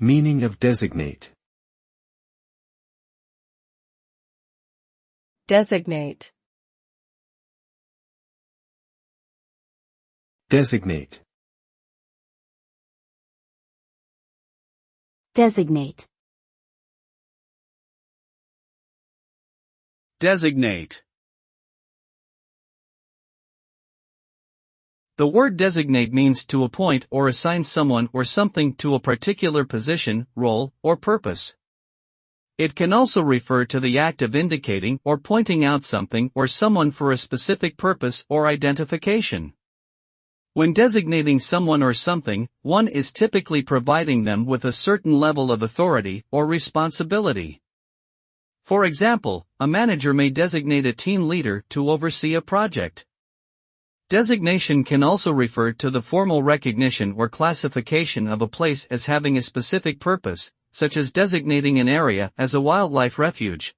Meaning of designate. Designate. Designate. Designate. Designate. The word designate means to appoint or assign someone or something to a particular position, role, or purpose. It can also refer to the act of indicating or pointing out something or someone for a specific purpose or identification. When designating someone or something, one is typically providing them with a certain level of authority or responsibility. For example, a manager may designate a team leader to oversee a project. Designation can also refer to the formal recognition or classification of a place as having a specific purpose, such as designating an area as a wildlife refuge.